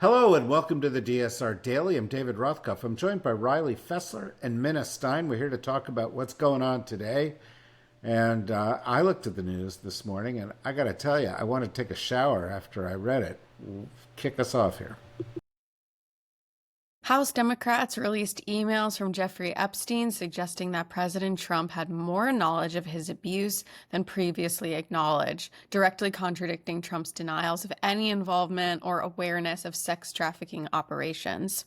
Hello and welcome to the DSR Daily. I'm David Rothkopf. I'm joined by Riley Fessler and Minna Stein. We're here to talk about what's going on today. And I looked at the news this morning, and I got to tell you, I want to take a shower after I read it. Kick us off here. House Democrats released emails from Jeffrey Epstein suggesting that President Trump had more knowledge of his abuse than previously acknowledged, directly contradicting Trump's denials of any involvement or awareness of sex trafficking operations.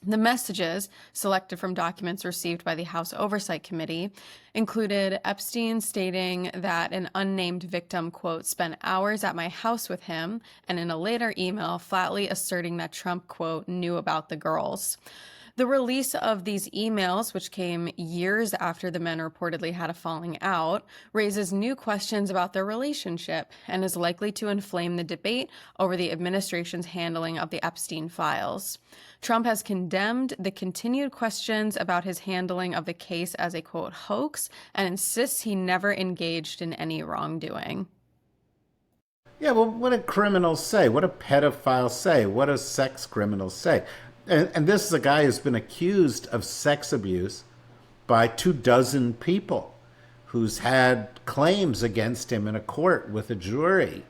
The messages, selected from documents received by the House Oversight Committee, included Epstein stating that an unnamed victim, quote, spent hours at my house with him, and in a later email, flatly asserting that Trump, quote, knew about the girls. The release of these emails, which came years after the men reportedly had a falling out, raises new questions about their relationship and is likely to inflame the debate over the administration's handling of the Epstein files. Trump has condemned the continued questions about his handling of the case as a, quote, hoax and insists he never engaged in any wrongdoing. Yeah, well, what do criminals say? What do pedophiles say? What do sex criminals say? And this is a guy who's been accused of sex abuse by 24 people, who's had claims against him in a court with a jury,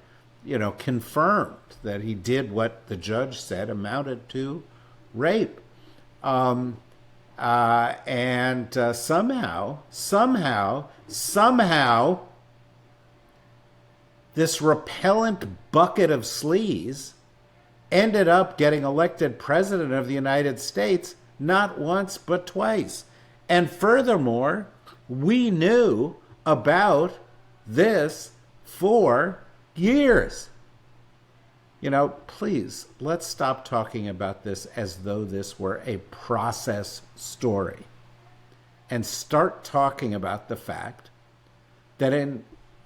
confirmed that he did what the judge said amounted to rape. And somehow, this repellent bucket of sleaze ended up getting elected president of the United States not once but twice. And furthermore, we knew about this for years. Please, let's stop talking about this as though this were a process story and start talking about the fact that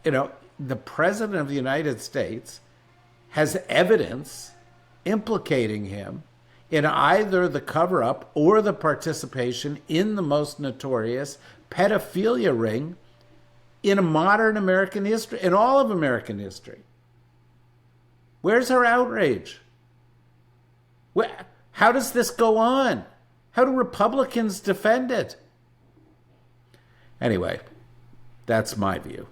the president of the United States has evidence implicating him in either the cover-up or the participation in the most notorious pedophilia ring in modern American history, in all of American history. Where's our outrage? How does this go on? How do Republicans defend it? Anyway, that's my view.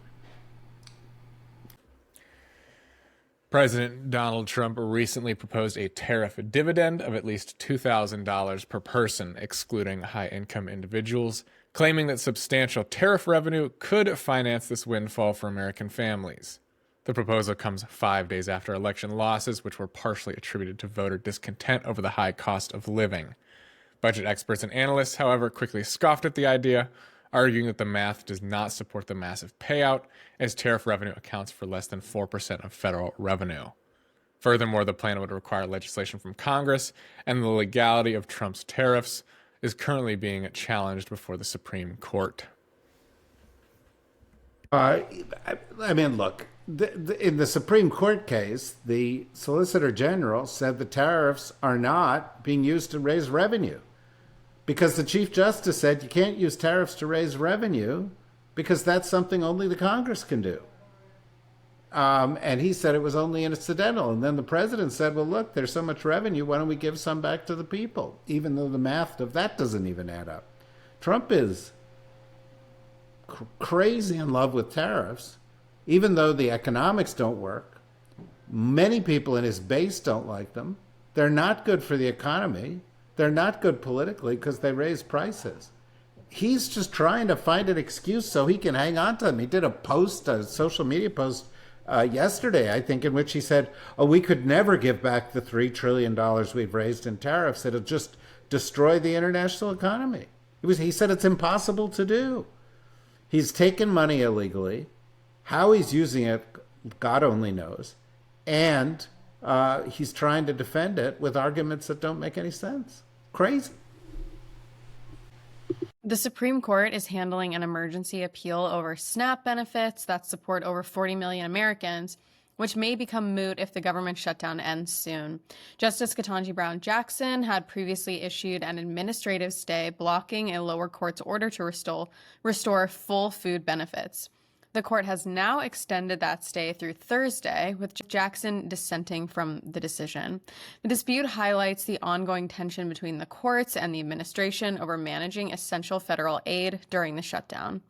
President Donald Trump recently proposed a tariff dividend of at least $2,000 per person, excluding high-income individuals, claiming that substantial tariff revenue could finance this windfall for American families. The proposal comes 5 days after election losses, which were partially attributed to voter discontent over the high cost of living. Budget experts and analysts, however, quickly scoffed at the idea, arguing that the math does not support the massive payout, as tariff revenue accounts for less than 4% of federal revenue. Furthermore, the plan would require legislation from Congress, and the legality of Trump's tariffs is currently being challenged before the Supreme Court. Look, in the Supreme Court case, the Solicitor General said the tariffs are not being used to raise revenue, because the Chief Justice said you can't use tariffs to raise revenue because that's something only the Congress can do. And he said it was only incidental. And then the president said, well, look, there's so much revenue, why don't we give some back to the people? Even though the math of that doesn't even add up. Trump is crazy in love with tariffs, even though the economics don't work. Many people in his base don't like them. They're not good for the economy. They're not good politically because they raise prices. He's just trying to find an excuse so he can hang on to them. He did a social media post yesterday, I think, in which he said, we could never give back the $3 trillion we've raised in tariffs. It'll just destroy the international economy. He said it's impossible to do. He's taken money illegally. How he's using it, God only knows. And he's trying to defend it with arguments that don't make any sense. Crazy. The Supreme Court is handling an emergency appeal over SNAP benefits that support over 40 million Americans, which may become moot if the government shutdown ends soon. Justice Ketanji Brown Jackson had previously issued an administrative stay blocking a lower court's order to restore full food benefits. The court has now extended that stay through Thursday, with Jackson dissenting from the decision. The dispute highlights the ongoing tension between the courts and the administration over managing essential federal aid during the shutdown.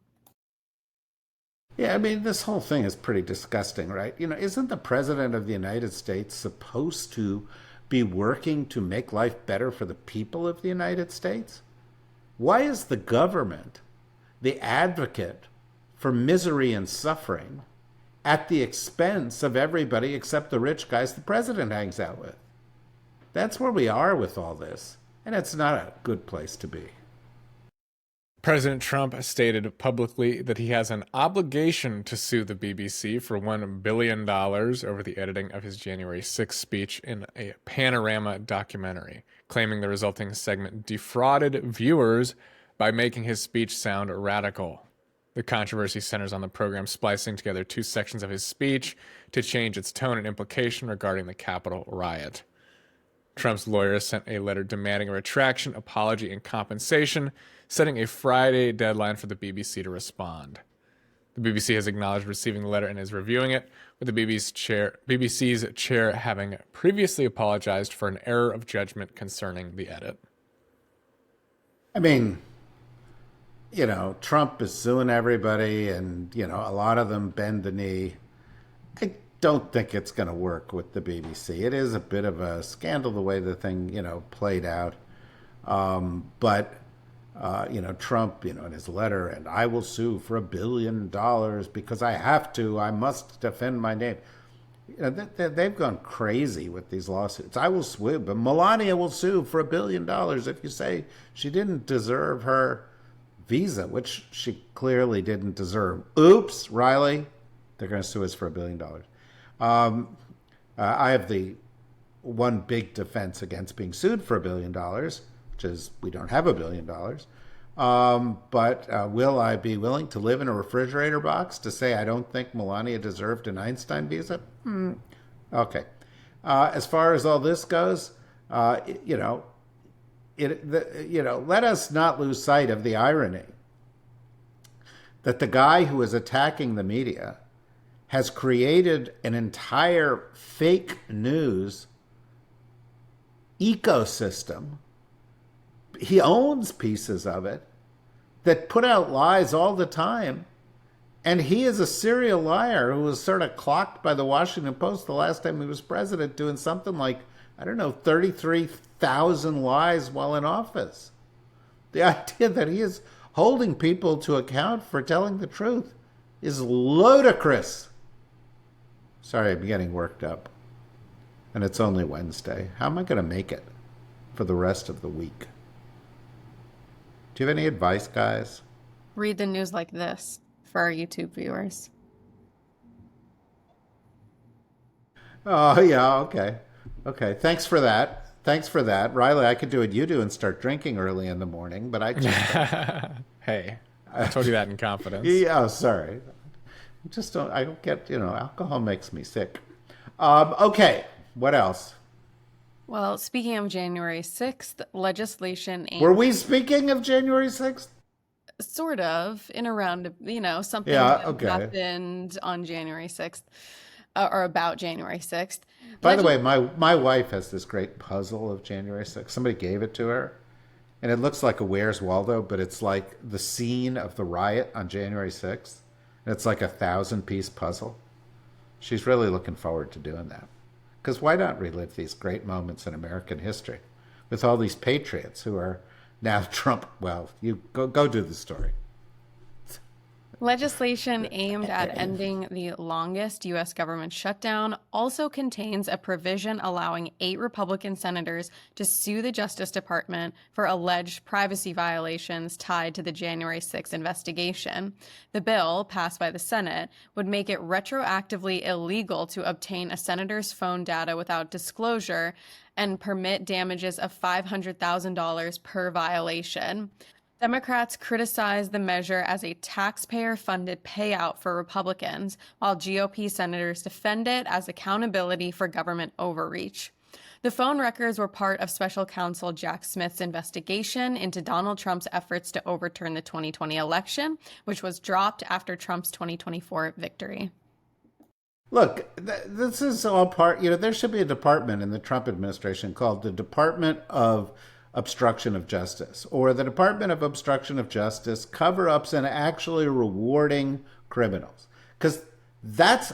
Yeah, I mean, this whole thing is pretty disgusting, right? Isn't the President of the United States supposed to be working to make life better for the people of the United States? Why is the government the advocate for misery and suffering at the expense of everybody except the rich guys the president hangs out with? That's where we are with all this, and it's not a good place to be. President Trump stated publicly that he has an obligation to sue the BBC for $1 billion over the editing of his January 6th speech in a Panorama documentary, claiming the resulting segment defrauded viewers by making his speech sound radical. The controversy centers on the program splicing together two sections of his speech to change its tone and implication regarding the Capitol riot. Trump's lawyers sent a letter demanding a retraction, apology, and compensation, setting a Friday deadline for the BBC to respond. The BBC has acknowledged receiving the letter and is reviewing it, with the BBC's chair having previously apologized for an error of judgment concerning the edit. I mean, Trump is suing everybody, and, a lot of them bend the knee. I don't think it's going to work with the BBC. It is a bit of a scandal the way the thing, played out. But Trump, in his letter, and I will sue for $1 billion because I have to. I must defend my name. They've gone crazy with these lawsuits. I will sue, but Melania will sue for $1 billion if you say she didn't deserve her visa, which she clearly didn't deserve. Oops, Riley. They're going to sue us for $1 billion. I have the one big defense against being sued for $1 billion, which is we don't have $1 billion. But will I be willing to live in a refrigerator box to say I don't think Melania deserved an Einstein visa? Okay. As far as all this goes, let us not lose sight of the irony that the guy who is attacking the media has created an entire fake news ecosystem. He owns pieces of it that put out lies all the time. And he is a serial liar who was sort of clocked by the Washington Post the last time he was president, doing something like, 33,000 lies while in office. The idea that he is holding people to account for telling the truth is ludicrous. Sorry, I'm getting worked up. And it's only Wednesday. How am I going to make it for the rest of the week? Do you have any advice, guys? Read the news like this for our YouTube viewers. Oh, yeah, okay. Okay, thanks for that. Riley, I could do what you do and start drinking early in the morning, but I just... Hey, I told you that in confidence. Yeah, sorry. I don't get, alcohol makes me sick. Okay, what else? Well, speaking of January 6th, legislation aimed... Were we speaking of January 6th? Sort of, in a round, something happened on January 6th, or about January 6th. By the way, my wife has this great puzzle of January 6th. Somebody gave it to her, and it looks like a Where's Waldo, but it's like the scene of the riot on January 6th. And it's like a 1,000-piece puzzle. She's really looking forward to doing that. Because why not relive these great moments in American history with all these patriots who are now Trump? Well, you go do the story. Legislation aimed at ending the longest U.S. government shutdown also contains a provision allowing 8 Republican senators to sue the Justice Department for alleged privacy violations tied to the January 6th investigation. The bill, passed by the Senate, would make it retroactively illegal to obtain a senator's phone data without disclosure and permit damages of $500,000 per violation. Democrats criticized the measure as a taxpayer-funded payout for Republicans, while GOP senators defend it as accountability for government overreach. The phone records were part of special counsel Jack Smith's investigation into Donald Trump's efforts to overturn the 2020 election, which was dropped after Trump's 2024 victory. Look, this is all part, there should be a department in the Trump administration called the Department of Obstruction of Justice, or the Department of Obstruction of Justice cover-ups and actually rewarding criminals. Because that's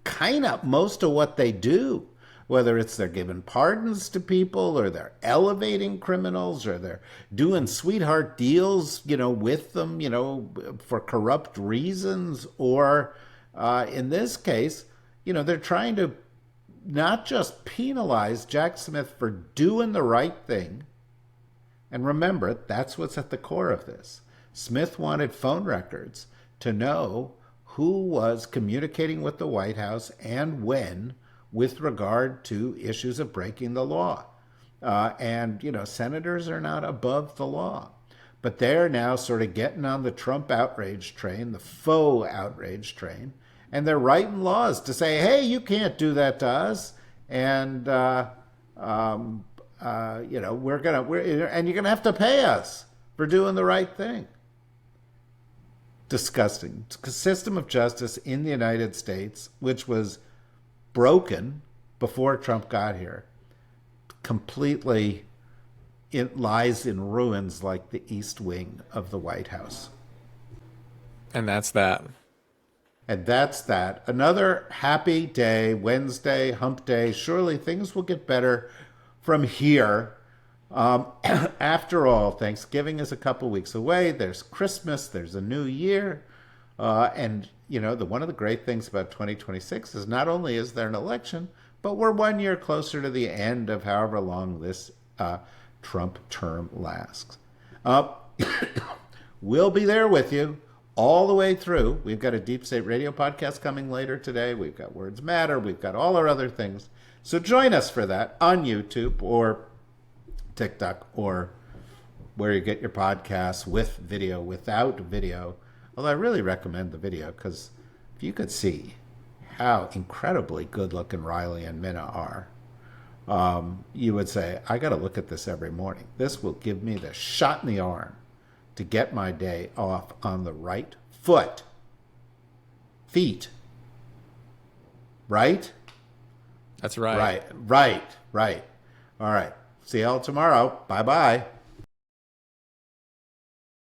kind of most of what they do, whether it's they're giving pardons to people or they're elevating criminals or they're doing sweetheart deals, with them, for corrupt reasons, or in this case, they're trying to not just penalize Jack Smith for doing the right thing. And remember, that's what's at the core of this. Smith wanted phone records to know who was communicating with the White House and when with regard to issues of breaking the law. And senators are not above the law. But they're now sort of getting on the Trump outrage train, the faux outrage train, and they're writing laws to say, hey, you can't do that to us. And, and you're going to have to pay us for doing the right thing. Disgusting. System of justice in the United States, which was broken before Trump got here, completely, it lies in ruins like the East Wing of the White House. And that's that. And that's that. Another happy day, Wednesday, hump day. Surely things will get better from here. After all, Thanksgiving is a couple weeks away. There's Christmas. There's a new year. And, one of the great things about 2026 is not only is there an election, but we're 1 year closer to the end of however long this Trump term lasts. We'll be there with you all the way through. We've got a Deep State Radio podcast coming later today. We've got Words Matter. We've got all our other things. So join us for that on YouTube or TikTok or where you get your podcasts, with video, without video. Although I really recommend the video, because if you could see how incredibly good-looking Riley and Minna are, you would say, I got to look at this every morning. This will give me the shot in the arm to get my day off on the right feet. Right? That's right. Right. All right. See y'all tomorrow. Bye-bye.